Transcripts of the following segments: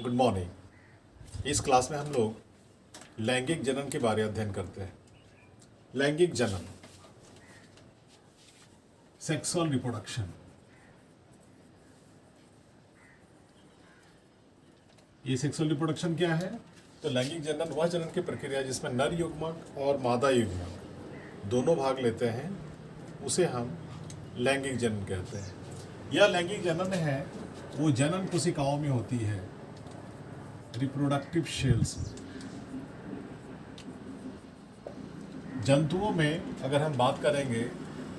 Good morning. इस class में हम लोग लैंगिक जनन के बारे में अध्ययन करते हैं। लैंगिक जनन, सेक्सुअल रिप्रोडक्शन। ये सेक्सुअल रिप्रोडक्शन क्या है? तो लैंगिक जनन वह जनन की प्रक्रिया जिसमें नर युग्मक और मादा युग्मक दोनों भाग लेते हैं, उसे हम लैंगिक जनन कहते हैं। यह लैंगिक जनन है वो जनन कोशिकाओं में होती है, रिप्रोडक्टिव सेल्स। जंतुओं में अगर हम बात करेंगे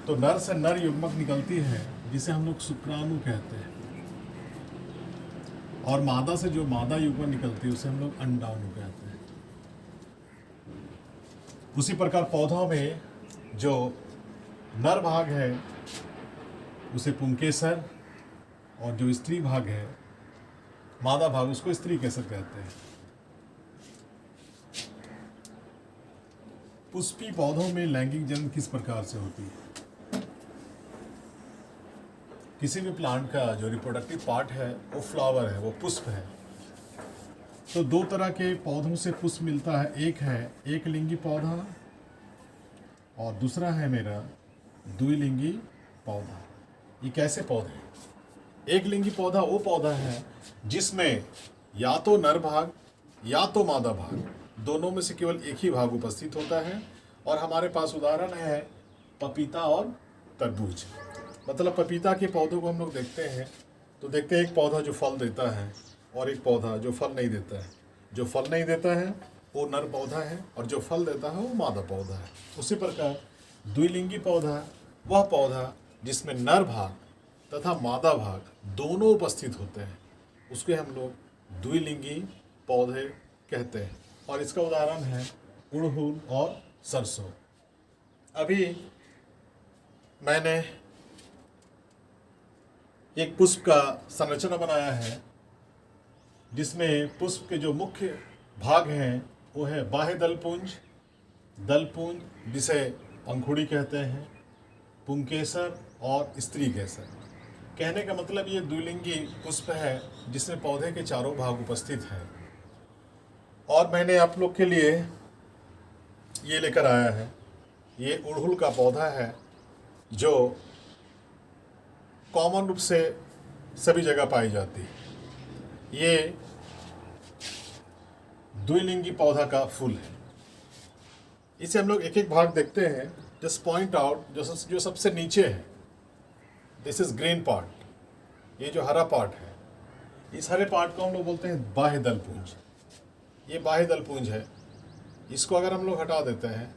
तो नर से नर युग्मक निकलती है जिसे हम लोग शुक्राणु कहते हैं, और मादा से जो मादा युग्मक निकलती है उसे हम लोग अंडाणु कहते हैं। उसी प्रकार पौधों में जो नर भाग है उसे पुंकेसर, और जो स्त्री भाग है मादा भाग उसको स्त्री केसर कहते हैं। पुष्पी पौधों में लैंगिक जनन किस प्रकार से होती है? किसी भी प्लांट का जो रिप्रोडक्टिव पार्ट है वो फ्लावर है, वो पुष्प है। तो दो तरह के पौधों से पुष्प मिलता है, एक है एक लिंगी पौधा और दूसरा है मेरा द्विलिंगी पौधा। ये कैसे पौधे हैं? एक लिंगी पौधा वो पौधा है जिसमें या तो नर भाग या तो मादा भाग, दोनों में से केवल एक ही भाग उपस्थित होता है। और हमारे पास उदाहरण है पपीता और तरबूज। मतलब पपीता के पौधों को हम लोग देखते हैं तो देखते हैं एक पौधा जो फल देता है और एक पौधा जो फल नहीं देता है। जो फल नहीं देता है वो नर पौधा है और जो फल देता है वो मादा पौधा है। उसी प्रकार द्विलिंगी पौधा वह पौधा जिसमें नर भाग तथा मादा भाग दोनों उपस्थित होते हैं, उसके हम लोग द्विलिंगी पौधे कहते हैं। और इसका उदाहरण है उड़हुल और सरसों। अभी मैंने एक पुष्प का संरचना बनाया है जिसमें पुष्प के जो मुख्य भाग हैं वो है बाह्य दलपुंज, दलपुंज जिसे पंखुड़ी कहते हैं, पुंकेसर और स्त्री केसर। कहने का मतलब ये द्विलिंगी पुष्प है जिसमें पौधे के चारों भाग उपस्थित हैं। और मैंने आप लोग के लिए ये लेकर आया है, ये उड़हुल का पौधा है जो कॉमन रूप से सभी जगह पाई जाती है। ये द्विलिंगी पौधा का फूल है। इसे हम लोग एक एक भाग देखते हैं। जस्ट पॉइंट आउट जो सबसे नीचे है, दिस इज ग्रीन पार्ट। ये जो हरा पार्ट है, इस हरे पार्ट को हम लोग बोलते हैं बाह्य दलपुंज। ये बाह्य दलपुंज है। इसको अगर हम लोग हटा देते हैं,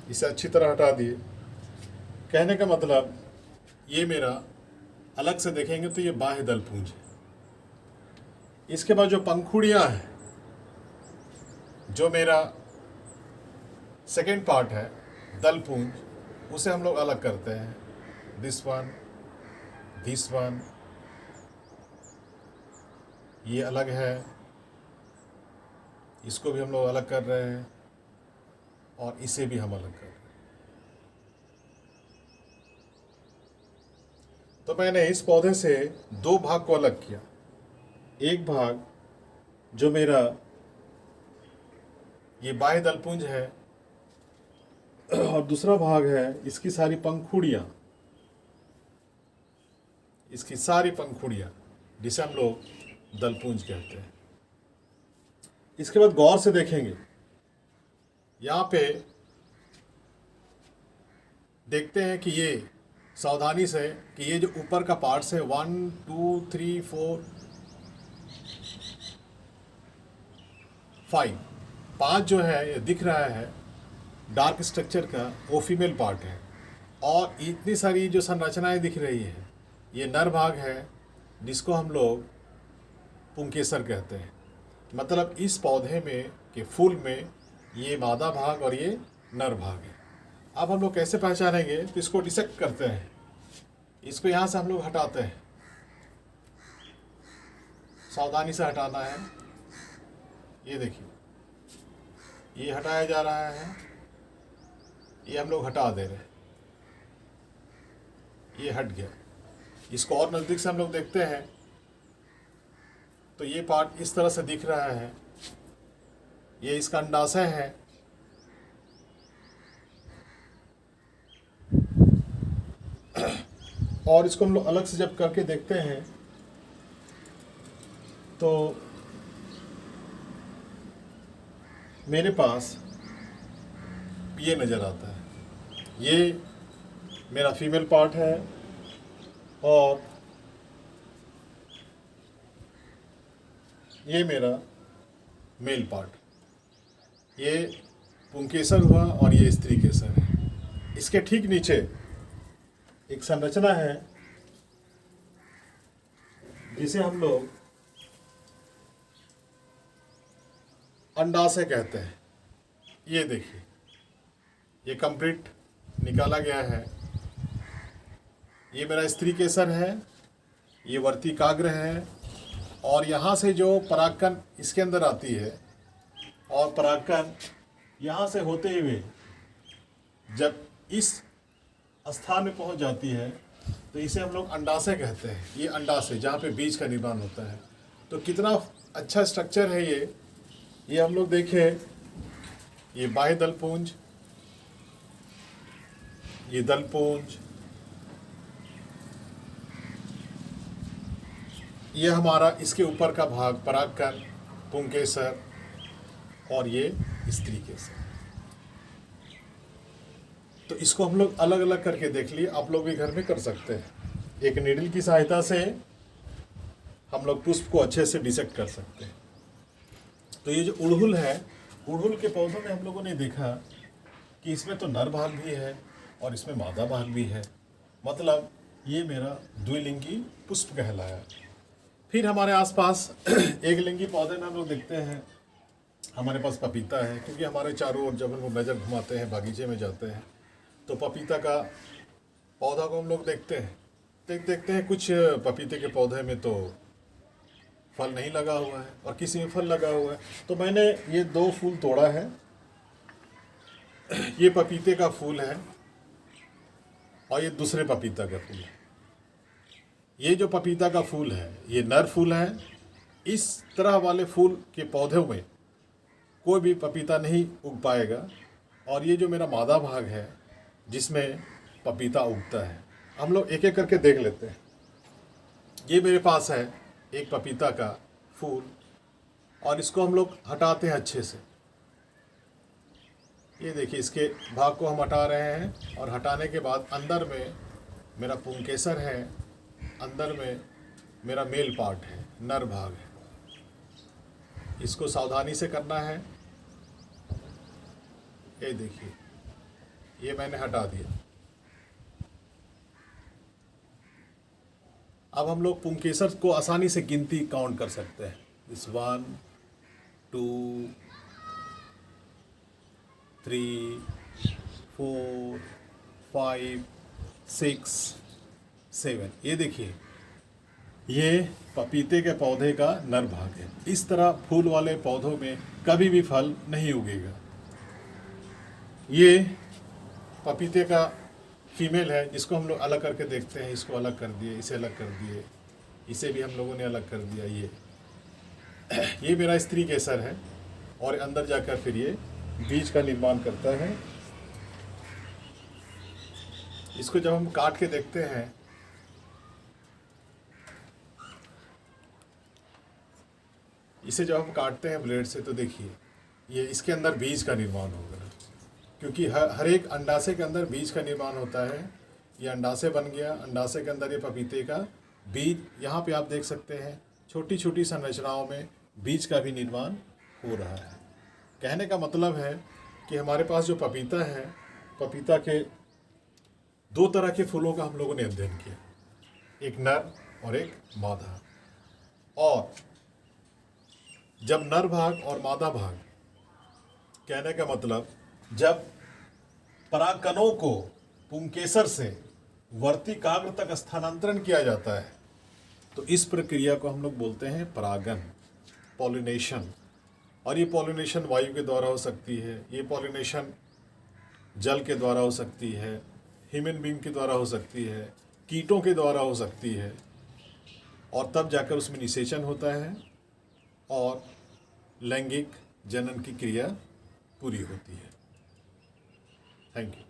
इसे अच्छी तरह हटा दिए। कहने का मतलब ये मेरा अलग से देखेंगे तो ये बाह्य दलपुंज है। इसके बाद जो पंखुड़ियां हैं, जो मेरा सेकेंड पार्ट है दलपुंज, उसे हम लोग अलग करते हैं। दिस वन, ये अलग है, इसको भी हम लोग अलग कर रहे हैं और इसे भी हम अलग कर रहे हैं। तो मैंने इस पौधे से दो भाग को अलग किया। एक भाग जो मेरा ये बाह्य दलपुंज है और दूसरा भाग है इसकी सारी पंखुड़ियां, इसकी सारी पंखुड़ियां जिसे हम लोग दलपुंज कहते हैं। इसके बाद गौर से देखेंगे, यहाँ पे देखते हैं कि ये सावधानी से कि ये जो ऊपर का पार्ट्स है 1 2 3 4 5 5 जो है ये दिख रहा है डार्क स्ट्रक्चर का, वो फीमेल पार्ट है। और इतनी सारी जो संरचनाएं दिख रही है ये नर भाग है जिसको हम लोग पुंकेसर कहते हैं। मतलब इस पौधे में के फूल में ये मादा भाग और ये नर भाग है। अब हम लोग कैसे पहचानेंगे? तो इसको डिसेक्ट करते हैं। इसको यहाँ से हम लोग हटाते हैं, सावधानी से हटाना है। ये देखिए, ये हटाया जा रहा है, ये हम लोग हटा दे रहे हैं। ये हट गया। इसको और नज़दीक से हम लोग देखते हैं तो ये पार्ट इस तरह से दिख रहा है, ये इसका अंडाशय है। और इसको हम लोग अलग से जब करके देखते हैं तो मेरे पास ये नज़र आता है, ये मेरा फीमेल पार्ट है और ये मेरा मेल पार्ट। ये पुंकेसर हुआ और ये स्त्री केसर है। इसके ठीक नीचे एक संरचना है जिसे हम लोग अंडाशय कहते हैं। ये देखिए, ये कंप्लीट निकाला गया है। ये मेरा स्त्री केसर है, ये वर्तिकाग्र है और यहाँ से जो परागकण इसके अंदर आती है और परागकण यहाँ से होते हुए जब इस स्थान में पहुँच जाती है तो इसे हम लोग अंडाशय कहते हैं। ये अंडाशय जहाँ पे बीज का निर्माण होता है। तो कितना अच्छा स्ट्रक्चर है ये हम लोग देखें। ये बाह्य दलपुंज, ये दलपुंज, ये हमारा इसके ऊपर का भाग परागकण, पुंकेसर और ये स्त्री केसर। तो इसको हम लोग अलग अलग करके देख लिए, आप लोग भी घर में कर सकते हैं। एक नीडल की सहायता से हम लोग पुष्प को अच्छे से डिसेक्ट कर सकते हैं। तो ये जो उड़हुल है, उड़हुल के पौधों में हम लोगों ने देखा कि इसमें तो नर भाग भी है और इसमें मादा भाग भी है, मतलब ये मेरा द्विलिंगी पुष्प कहलाया। फिर हमारे आसपास एक लिंगी पौधे में हम लोग देखते हैं, हमारे पास पपीता है, क्योंकि हमारे चारों ओर जब हम लोग नज़र घुमाते हैं, बागीचे में जाते हैं तो पपीता का पौधा को हम लोग देखते हैं। देखते हैं कुछ पपीते के पौधे में तो फल नहीं लगा हुआ है और किसी में फल लगा हुआ है। तो मैंने ये 2 फूल तोड़ा है। ये पपीते का फूल है और ये दूसरे पपीता का फूल है। ये जो पपीता का फूल है ये नर फूल है। इस तरह वाले फूल के पौधों में कोई भी पपीता नहीं उग पाएगा। और ये जो मेरा मादा भाग है जिसमें पपीता उगता है, हम लोग एक एक करके देख लेते हैं। ये मेरे पास है एक पपीता का फूल और इसको हम लोग हटाते हैं अच्छे से। ये देखिए, इसके भाग को हम हटा रहे हैं और हटाने के बाद अंदर में मेरा पुंकेसर है, अंदर में मेरा मेल पार्ट है, नर भाग है। इसको सावधानी से करना है। ये देखिए, ये मैंने हटा दिया। अब हम लोग पुंकेसर को आसानी से गिनती काउंट कर सकते हैं। इस 1 2 3 4 5 6 7। ये देखिए, ये पपीते के पौधे का नर भाग है। इस तरह फूल वाले पौधों में कभी भी फल नहीं उगेगा। ये पपीते का फीमेल है जिसको हम लोग अलग करके देखते हैं। इसको अलग कर दिए, इसे अलग कर दिए, इसे भी हम लोगों ने अलग कर दिया। ये मेरा स्त्री केसर है और अंदर जाकर फिर ये बीज का निर्माण करता है। इसको जब हम काट के देखते हैं इसे जब हम काटते हैं ब्लेड से तो देखिए, ये इसके अंदर बीज का निर्माण होगा, क्योंकि हर एक अंडाशय के अंदर बीज का निर्माण होता है। ये अंडाशय बन गया, अंडाशय के अंदर ये पपीते का बीज, यहाँ पे आप देख सकते हैं छोटी छोटी संरचनाओं में बीज का भी निर्माण हो रहा है। कहने का मतलब है कि हमारे पास जो पपीता है, पपीता के 2 तरह के फूलों का हम लोगों ने अध्ययन किया, एक नर और एक मादा। और जब नर भाग और मादा भाग, कहने का मतलब जब परागकणों को पुंकेसर से वर्तिकाग्र तक स्थानांतरण किया जाता है तो इस प्रक्रिया को हम लोग बोलते हैं परागन, पॉलिनेशन। और ये पॉलिनेशन वायु के द्वारा हो सकती है, ये पॉलिनेशन जल के द्वारा हो सकती है, ह्यूमन बीइंग के द्वारा हो सकती है, कीटों के द्वारा हो सकती है और तब जाकर उसमें निषेचन होता है और लैंगिक जनन की क्रिया पूरी होती है। Thank you.